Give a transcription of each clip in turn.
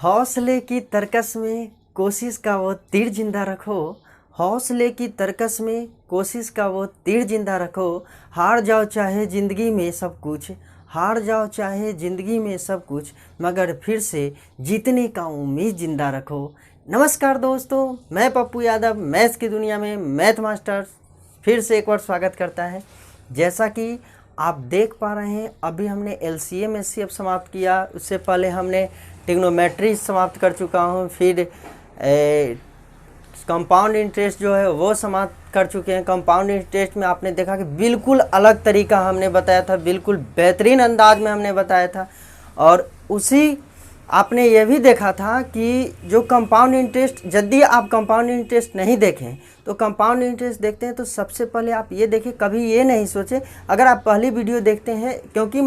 हौसले की तरकस में कोशिश का वो तीर जिंदा रखो। हौसले की तरकस में कोशिश का वो तीर जिंदा रखो। हार जाओ चाहे ज़िंदगी में सब कुछ, हार जाओ चाहे ज़िंदगी में सब कुछ, मगर फिर से जीतने का उम्मीद जिंदा रखो। नमस्कार दोस्तों, मैं पप्पू यादव मैथ्स की दुनिया में मैथ मास्टर फिर से एक बार स्वागत करता है। जैसा कि आप देख पा रहे हैं, अभी हमने LCM SCF समाप्त किया। उससे पहले हमने ट्रिग्नोमेट्री समाप्त कर चुका हूँ। फिर कंपाउंड इंटरेस्ट जो है वो समाप्त कर चुके हैं। कंपाउंड इंटरेस्ट में आपने देखा कि बिल्कुल अलग तरीका हमने बताया था, बिल्कुल बेहतरीन अंदाज में हमने बताया था। और उसी आपने ये भी देखा था कि जो कंपाउंड इंटरेस्ट, यदि आप कंपाउंड इंटरेस्ट नहीं देखें तो कंपाउंड इंटरेस्ट देखते हैं तो सबसे पहले आप ये देखें, कभी ये नहीं सोचे अगर आप पहली वीडियो देखते हैं, क्योंकि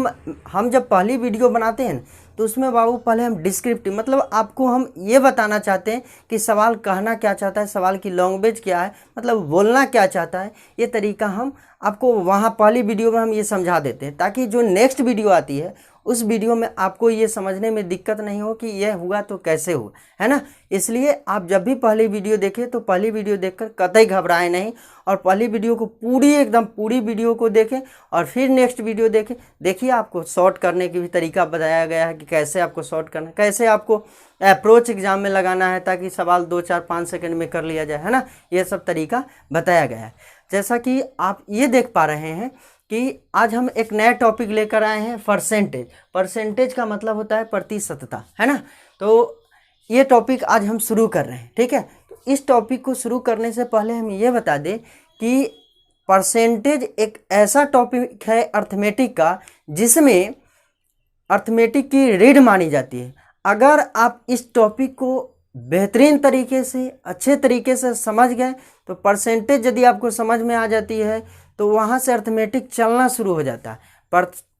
हम जब पहली वीडियो बनाते हैं तो उसमें बाबू पहले हम डिस्क्रिप्टिव, मतलब आपको हम ये बताना चाहते हैं कि सवाल कहना क्या चाहता है, सवाल की लैंग्वेज क्या है, मतलब बोलना क्या चाहता है। ये तरीका हम आपको वहाँ पहली वीडियो में हम ये समझा देते हैं, ताकि जो नेक्स्ट वीडियो आती है उस वीडियो में आपको ये समझने में दिक्कत नहीं हो कि यह हुआ तो कैसे हुआ, है ना। इसलिए आप जब भी पहली वीडियो देखें तो पहली वीडियो देखकर कतई घबराएं नहीं, और पहली वीडियो को एकदम पूरी वीडियो को देखें और फिर नेक्स्ट वीडियो देखें। देखिए, आपको शॉर्ट करने की भी तरीका बताया गया है कि कैसे आपको शॉर्ट करना, कैसे आपको अप्रोच एग्जाम में लगाना है ताकि सवाल 2, 4, 5 सेकंड में कर लिया जाए, है ना। ये सब तरीका बताया गया है। जैसा कि आप ये देख पा रहे हैं कि आज हम एक नया टॉपिक लेकर आए हैं, परसेंटेज। परसेंटेज का मतलब होता है प्रतिशतता, है ना। तो ये टॉपिक आज हम शुरू कर रहे हैं, ठीक है। तो इस टॉपिक को शुरू करने से पहले हम ये बता दें कि परसेंटेज एक ऐसा टॉपिक है अर्थमेटिक का जिसमें अर्थमेटिक की रीढ़ मानी जाती है। अगर आप इस टॉपिक को बेहतरीन तरीके से, अच्छे तरीके से समझ गए तो परसेंटेज यदि आपको समझ में आ जाती है तो वहाँ से अर्थमेटिक चलना शुरू हो जाता है।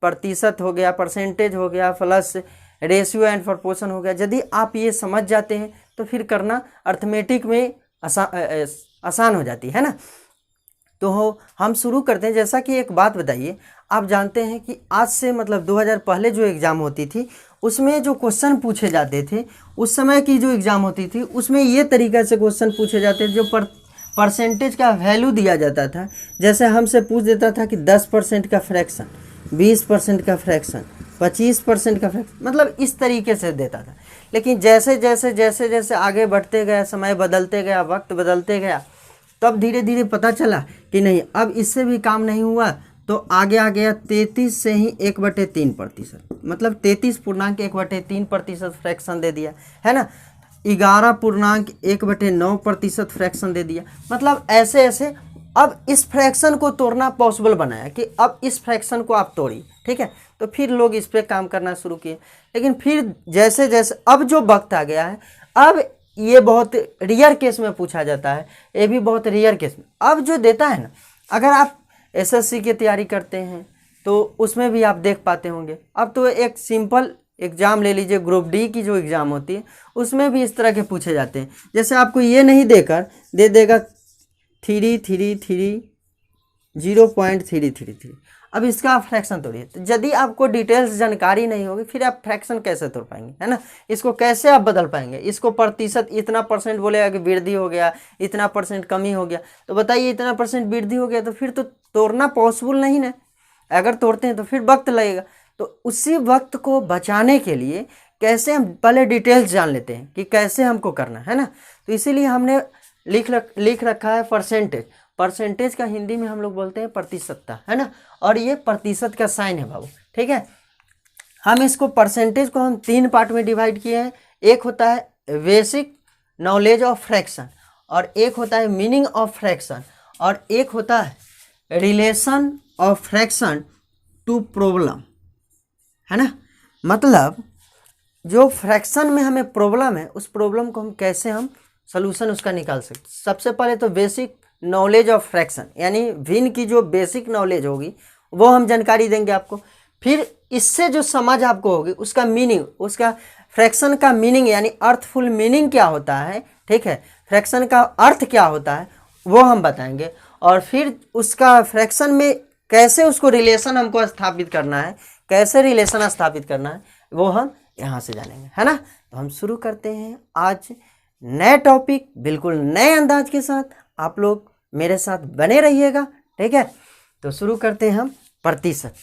प्रतिशत हो गया, परसेंटेज हो गया, प्लस रेशियो एंड प्रोपोर्शन हो गया। यदि आप ये समझ जाते हैं तो फिर करना अर्थमेटिक में आसान हो जाती है ना। तो हम शुरू करते हैं। जैसा कि एक बात बताइए, आप जानते हैं कि आज से मतलब 2000 पहले जो एग्ज़ाम होती थी उसमें जो क्वेश्चन पूछे जाते थे, उस समय की जो एग्ज़ाम होती थी उसमें ये तरीक़ा से क्वेश्चन पूछे जाते थे, जो परसेंटेज का वैल्यू दिया जाता था। जैसे हमसे पूछ देता था कि 10% का फ्रैक्शन, 20% का फ्रैक्शन, 25% का फ्रैक्शन, मतलब इस तरीके से देता था। लेकिन जैसे जैसे आगे बढ़ते गया, समय बदलते गया, वक्त बदलते गया, तब धीरे धीरे पता चला कि नहीं, अब इससे भी काम नहीं हुआ तो आगे आ गया 33 से ही 1/3%, मतलब 33.1/3% फ्रैक्शन दे दिया, है ना। 11.1/9% फ्रैक्शन दे दिया। मतलब ऐसे ऐसे अब इस फ्रैक्शन को तोड़ना पॉसिबल बनाया कि अब इस फ्रैक्शन को आप तोड़िए, ठीक है। तो फिर लोग इस पर काम करना शुरू किए। लेकिन फिर जैसे जैसे अब जो वक्त आ गया है, अब ये बहुत रेयर केस में पूछा जाता है, ये भी बहुत रेयर केस में अब जो देता है ना। अगर आप SSC की तैयारी करते हैं तो उसमें भी आप देख पाते होंगे। अब तो एक सिंपल एग्ज़ाम ले लीजिए, ग्रुप डी की जो एग्ज़ाम होती है उसमें भी इस तरह के पूछे जाते हैं। जैसे आपको ये नहीं देकर दे देगा 0.333। अब इसका आप फ्रैक्शन तोड़िए। तो यदि आपको डिटेल्स जानकारी नहीं होगी फिर आप फ्रैक्शन कैसे तोड़ पाएंगे, है ना। इसको कैसे आप बदल पाएंगे। इसको प्रतिशत, इतना % बोलेगा कि वृद्धि हो गया, इतना % कमी हो गया, तो बताइए इतना % वृद्धि हो गया तो फिर तो तोड़ना पॉसिबल नहीं ना। अगर तोड़ते हैं तो फिर वक्त लगेगा। तो उसी वक्त को बचाने के लिए कैसे हम पहले डिटेल्स जान लेते हैं कि कैसे हमको करना है ना। तो इसीलिए हमने लिख रखा है परसेंटेज। परसेंटेज का हिंदी में हम लोग बोलते हैं प्रतिशतता, है ना। और ये प्रतिशत का साइन है बाबू, ठीक है। हम इसको परसेंटेज को हम 3 पार्ट में डिवाइड किए हैं। एक होता है बेसिक नॉलेज ऑफ फ्रैक्शन, और एक होता है मीनिंग ऑफ फ्रैक्शन, और एक होता है relation of fraction to problem, है ना। मतलब जो फ्रैक्शन में हमें प्रॉब्लम है, उस प्रॉब्लम को हम कैसे हम सलूशन उसका निकाल सकते। सबसे पहले तो बेसिक नॉलेज ऑफ फ्रैक्शन, यानी भिन्न की जो बेसिक नॉलेज होगी वो हम जानकारी देंगे आपको। फिर इससे जो समझ आपको होगी उसका मीनिंग, उसका फ्रैक्शन का मीनिंग यानी अर्थफुल मीनिंग क्या होता है, ठीक है, फ्रैक्शन का अर्थ क्या होता है वो हम बताएंगे। और फिर उसका फ्रैक्शन में कैसे उसको रिलेशन हमको स्थापित करना है, कैसे रिलेशन स्थापित करना है वो हम यहाँ से जानेंगे, है ना। तो हम शुरू करते हैं आज नए टॉपिक, बिल्कुल नए अंदाज के साथ। आप लोग मेरे साथ बने रहिएगा, ठीक है। तो शुरू करते हैं हम प्रतिशत।